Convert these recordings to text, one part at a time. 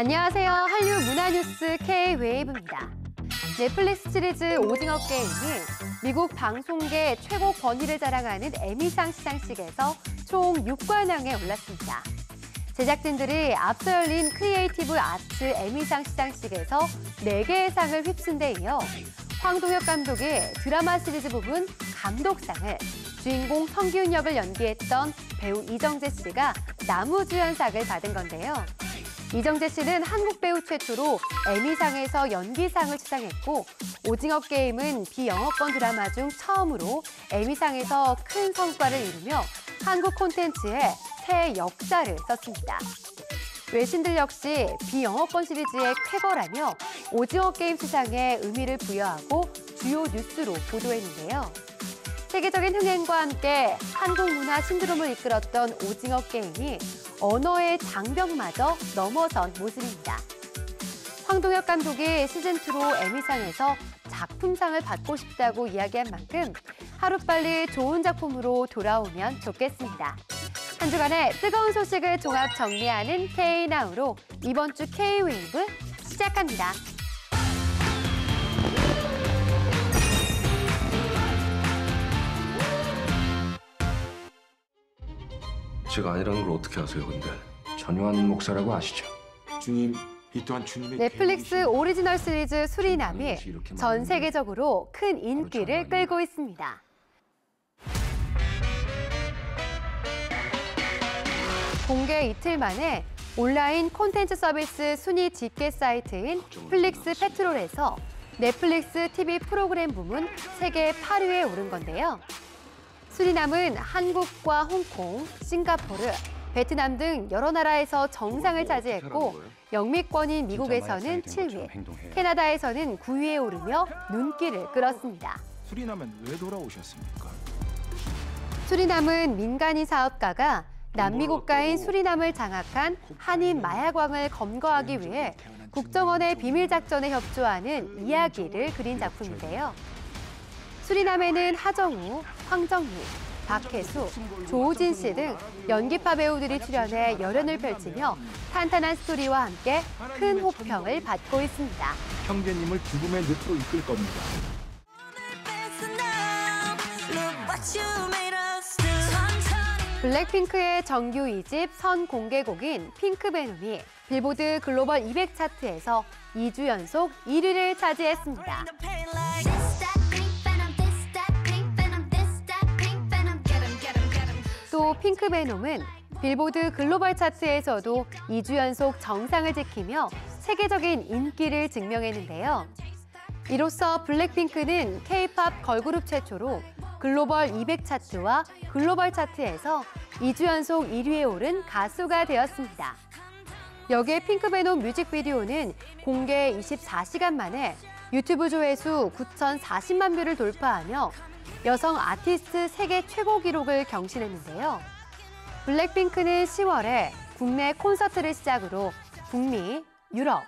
안녕하세요. 한류 문화뉴스 K-웨이브입니다. 넷플릭스 시리즈 오징어 게임이 미국 방송계 최고 권위를 자랑하는 에미상 시상식에서 총 6관왕에 올랐습니다. 제작진들이 앞서 열린 크리에이티브 아츠 에미상 시상식에서 4개의 상을 휩쓴 데 이어 황동혁 감독이 드라마 시리즈 부분 감독상을, 주인공 성기훈 역을 연기했던 배우 이정재 씨가 나무주연상을 받은 건데요. 이정재 씨는 한국 배우 최초로 에미상에서 연기상을 수상했고, 오징어 게임은 비영어권 드라마 중 처음으로 에미상에서 큰 성과를 이루며 한국 콘텐츠에 새 역사를 썼습니다. 외신들 역시 비영어권 시리즈의 쾌거라며 오징어 게임 수상에 의미를 부여하고 주요 뉴스로 보도했는데요. 세계적인 흥행과 함께 한국 문화 신드롬을 이끌었던 오징어 게임이 언어의 장벽마저 넘어선 모습입니다. 황동혁 감독이 시즌2로 에미상에서 작품상을 받고 싶다고 이야기한 만큼 하루빨리 좋은 작품으로 돌아오면 좋겠습니다. 한 주간의 뜨거운 소식을 종합 정리하는 K-NOW로 이번 주 K-웨이브 시작합니다. 제가 아니라는 걸 어떻게 아세요, 근데? 전요한 목사라고 아시죠? 주님, 이 또한 주님의 넷플릭스 오리지널 시리즈 수리남이 전 세계적으로 큰 인기를 끌고 있습니다. 공개 이틀 만에 온라인 콘텐츠 서비스 순위 집계 사이트인 플릭스 페트롤에서 넷플릭스 TV 프로그램 부문 세계 8위에 오른 건데요. 수리남은 한국과 홍콩, 싱가포르, 베트남 등 여러 나라에서 정상을 차지했고, 영미권인 미국에서는 7위, 캐나다에서는 9위에 오르며 눈길을 끌었습니다. 수리남은 왜 돌아오셨습니까? 수리남은 민간인 사업가가 남미 국가인 수리남을 장악한 한인 마약왕을 검거하기 위해 국정원의 비밀작전에 협조하는 이야기를 그린 작품인데요. 수리남에는 하정우, 황정민, 박혜수, 조우진 씨 등 연기파 배우들이 출연해 열연을 펼치며 탄탄한 스토리와 함께 큰 호평을 받고 있습니다. 형제님을 죽음의 늪으로 이끌 겁니다. 블랙핑크의 정규 2집 선 공개곡인 핑크베놈이 빌보드 글로벌 200 차트에서 2주 연속 1위를 차지했습니다. 또 핑크베놈은 빌보드 글로벌 차트에서도 2주 연속 정상을 지키며 세계적인 인기를 증명했는데요. 이로써 블랙핑크는 K-팝 걸그룹 최초로 글로벌 200 차트와 글로벌 차트에서 2주 연속 1위에 오른 가수가 되었습니다. 여기에 핑크베놈 뮤직비디오는 공개 24시간 만에 유튜브 조회수 9,040만 뷰를 돌파하며 여성 아티스트 세계 최고 기록을 경신했는데요. 블랙핑크는 10월에 국내 콘서트를 시작으로 북미, 유럽,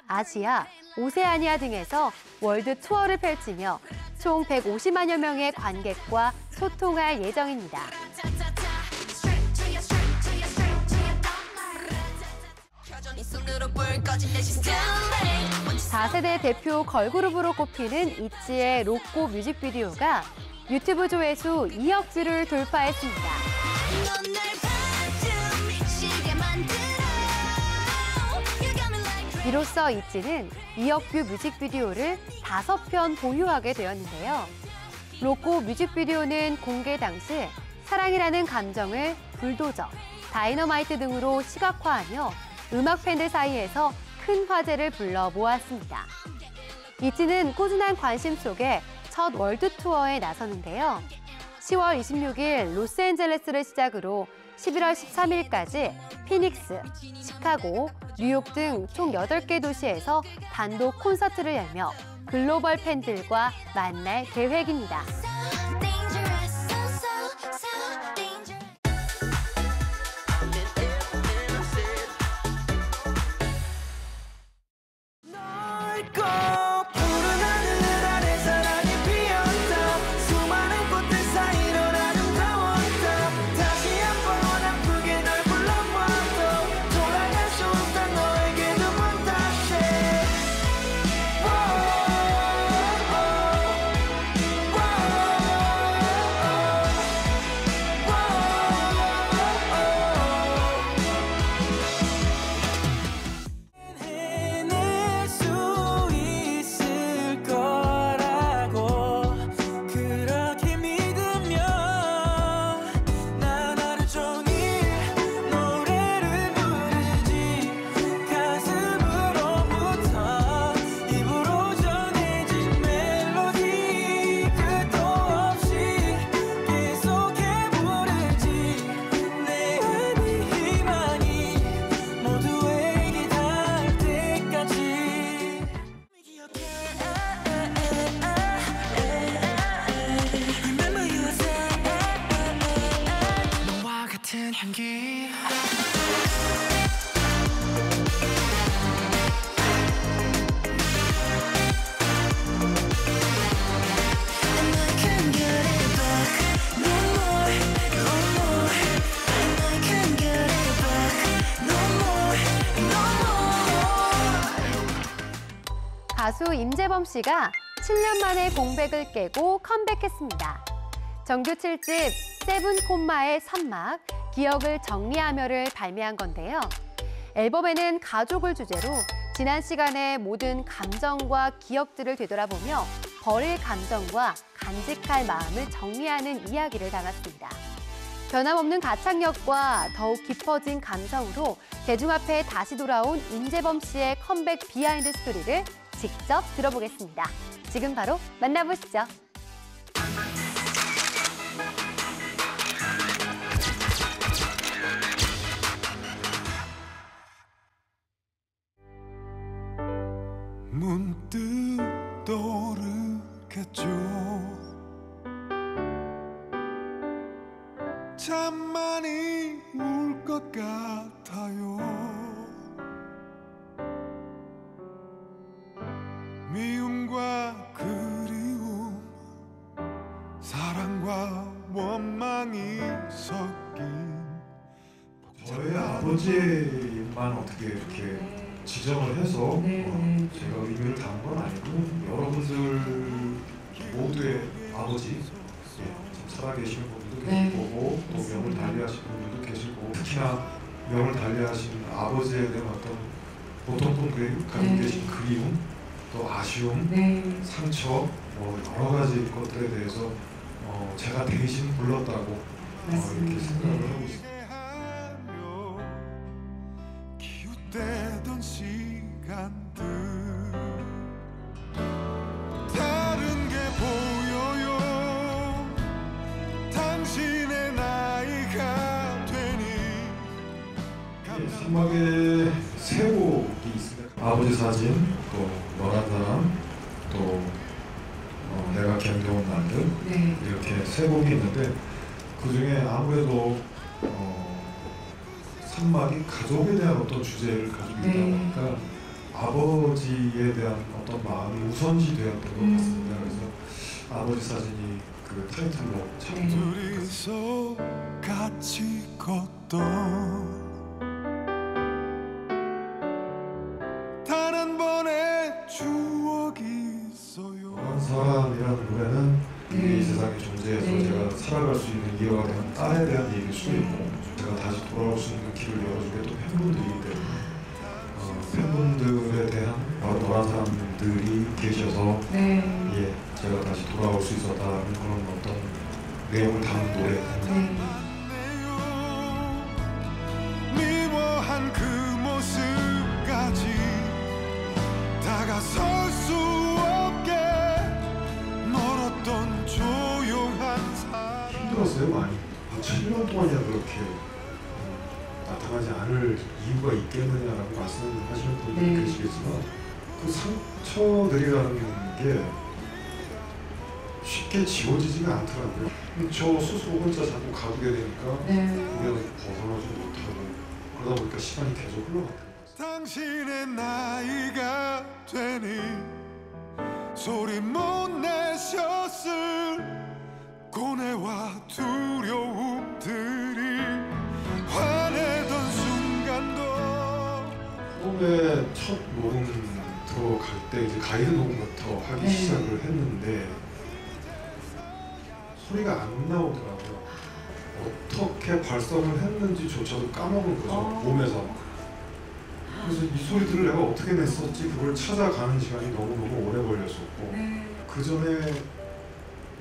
아시아, 오세아니아 등에서 월드 투어를 펼치며 총 150만여 명의 관객과 소통할 예정입니다. 4세대 대표 걸그룹으로 꼽히는 있지의 로꼬 뮤직비디오가 유튜브 조회수 2억 뷰를 돌파했습니다. 이로써 있지는 2억 뷰 뮤직비디오를 5편 보유하게 되었는데요. 로꼬 뮤직비디오는 공개 당시 사랑이라는 감정을 불도저, 다이너마이트 등으로 시각화하며 음악 팬들 사이에서 큰 화제를 불러 모았습니다. 있지는 꾸준한 관심 속에 첫 월드 투어에 나서는데요. 10월 26일 로스앤젤레스를 시작으로 11월 13일까지 피닉스, 시카고, 뉴욕 등 총 8개 도시에서 단독 콘서트를 열며 글로벌 팬들과 만날 계획입니다. 다시 한번 아프게 널 불러봐도 돌아갈 수 없단 너에게도 배우 임재범 씨가 7년 만에 공백을 깨고 컴백했습니다. 정규 7집 세븐 콤마의 선막, 기억을 정리하며를 발매한 건데요. 앨범에는 가족을 주제로 지난 시간의 모든 감정과 기억들을 되돌아보며 버릴 감정과 간직할 마음을 정리하는 이야기를 담았습니다. 변함없는 가창력과 더욱 깊어진 감성으로 대중 앞에 다시 돌아온 임재범 씨의 컴백 비하인드 스토리를 직접 들어보겠습니다. 지금 바로 만나보시죠. 문득 떠오르겠죠. 참 많이 울 것 같아요. 미움과 그리움, 사랑과 원망이 섞인 저희 아버지만 어떻게 이렇게 지정을 해서 제가 의미를 담은 건 아니고 여러분들 모두의 아버지, 지금 살아계시는 분들도 계실 거고 또 명을 달리하시는 분들도 계실 거고 특히나 명을 달리하신 아버지에 대한 어떤 보통 분들이 가지고 계신 그리움, 또 아쉬움, 상처, 뭐 여러 가지 것들에 대해서 제가 대신 불렀다고 이렇게 생각을 하고 있습니다. 기웃대던 시간들 다른 게 보여요. 당신의 나이가 되니 선막에 세 곡이 있습니다. 아버지 사진, 또 너란 사람, 또 내가 견뎌온 날들 이렇게 세 곡이 있는데 그 중에 아무래도 선막이 가족에 대한 어떤 주제를 가지고 있다 보니까 아버지에 대한 어떤 마음이 우선시 되었던 것 같습니다. 그래서 아버지 사진이 그 타이틀로 잡은 것 같습니다. 둘이서 같이 걷던 단 한 번의 추억이 있어요. 너란 사람이라는 노래는 이 세상에 존재해서 제가 살아갈 수 있는 이유가 되는 딸에 대한 얘기일 수도 있고 제가 다시 돌아올 수 있는 길을 열어주게 또 팬분들이기 때문에 팬분들에 대한 바로 너란 사람들이 계셔서 제가 다시 돌아올 수 있었다는 그런 어떤 내용을 담은 노래입니다. 미워한 그 모습까지 다가설 수 없게 멀었던 조용한 사람. 힘들었어요 많이. 7년 동안이나 그렇게 나타나지 않을 이유가 있겠느냐라고 말씀하시는 분들이 계시겠지만 그 상처들이라는 게 쉽게 지워지지가 않더라고요. 저 스스로 혼자 자꾸 가두게 되니까 거기에서 벗어나지 못하고 그러다 보니까 시간이 계속 흘러갔던 거죠. 당신의 나이가 되니 소리 못 내셨을 고뇌와 두려움들이 화내던 순간도 처음에 첫 녹음 들어갈 때 이제 가이드 녹음부터 하기 시작을 했는데 소리가 안 나오더라고요. 어떻게 발성을 했는지조차도 까먹은 거죠. 몸에서. 그래서 이 소리들을 내가 어떻게 냈었지 그걸 찾아가는 시간이 너무너무 오래 걸렸었고 그 전에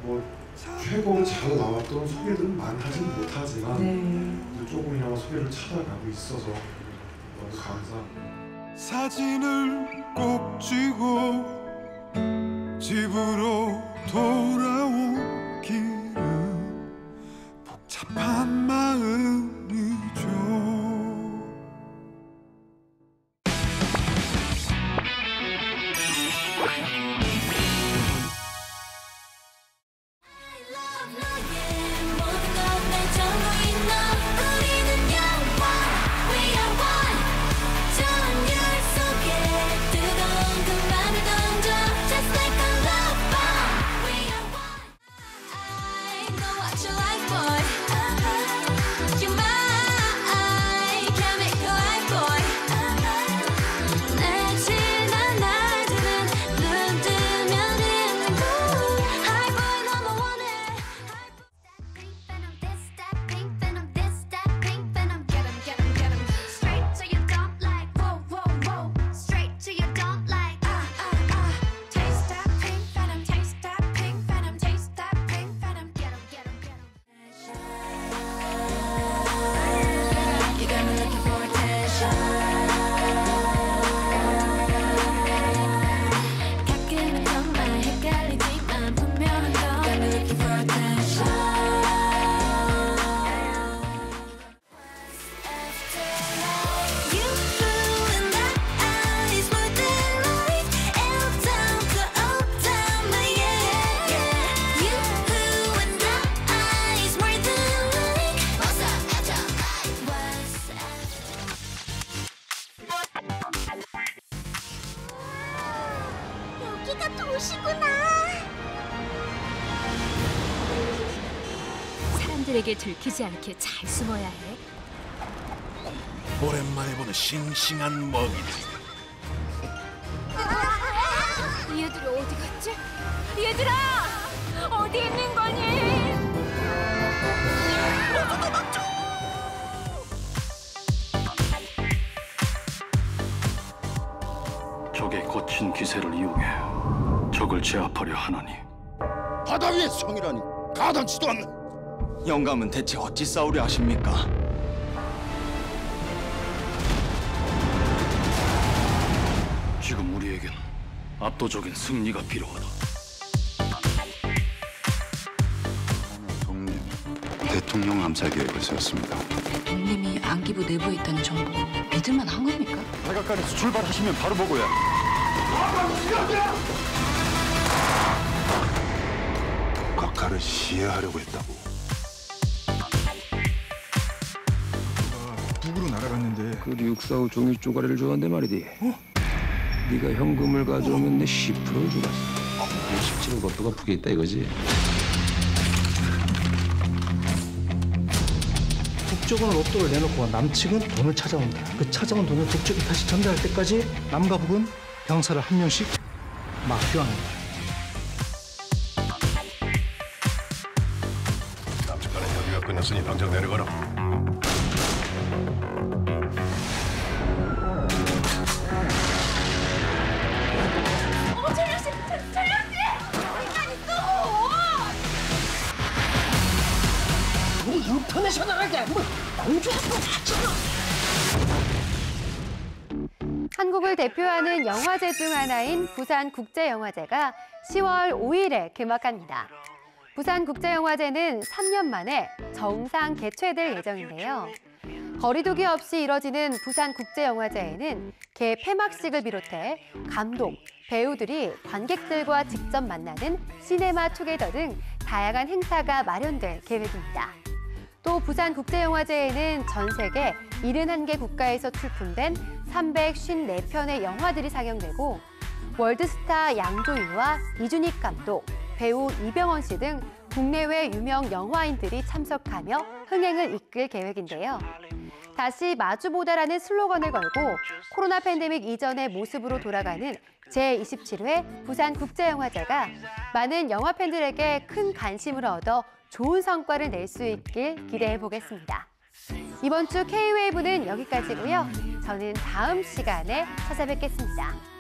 뭐 최고 잘 나왔던 소리들은 많이하진 못하지만 조금이나마 소리를 찾아가고 있어서 너무 감사합니다. 사진을 꼭 쥐고 집으로 돌아온 길은 복잡한 마음이죠. 팬들에게 들키지 않게 잘 숨어야 해. 오랜만에 보는 싱싱한 먹이들. 얘들이 어디 갔지? 얘들아! 어디 있는 거니? 적의 거친 기세를 이용해 적을 제압하려 하나니 바다 위의 성이라니 가당치도 않는. 영감은 대체 어찌 싸우려 하십니까? 지금 우리에겐 압도적인 승리가 필요하다. 동님, 대통령 암살 계획을 세웠습니다. 동님이 안기부 내부에 있다는 정보 믿을만 한 겁니까? 백악관에서 출발하시면 바로 보고요. 각하를 시해하려고 했다고. 북으로 날아갔는데 그 645 종이 쪼가리를 좋아한대 말이디. 네가 현금을 가져오면 내 10%를 주겠어. 실제로 로또가 북에 있다 이거지. 북쪽은 로또를 내놓고 남측은 돈을 찾아온다. 그 찾아온 돈을 북쪽이 다시 전달할 때까지 남과 북은 병사를 한 명씩 막교하는 거야. 남측 간의 협의가 끝났으니 당장 내려가라. 우리 인터내셔널하게 공주에서 다쳤어. 한국을 대표하는 영화제 중 하나인 부산국제영화제가 10월 5일에 개막합니다. 부산국제영화제는 3년 만에 정상 개최될 예정인데요. 거리두기 없이 이뤄지는 부산국제영화제에는 개폐막식을 비롯해 감독, 배우들이 관객들과 직접 만나는 시네마 투게더 등 다양한 행사가 마련될 계획입니다. 또 부산국제영화제에는 전 세계 71개 국가에서 출품된 354편의 영화들이 상영되고 월드스타 양조위와 이준익 감독, 배우 이병헌 씨 등 국내외 유명 영화인들이 참석하며 흥행을 이끌 계획인데요. 다시 마주보다라는 슬로건을 걸고 코로나 팬데믹 이전의 모습으로 돌아가는 제27회 부산국제영화제가 많은 영화 팬들에게 큰 관심을 얻어 좋은 성과를 낼 수 있길 기대해 보겠습니다. 이번 주 K-웨이브는 여기까지고요. 저는 다음 시간에 찾아뵙겠습니다.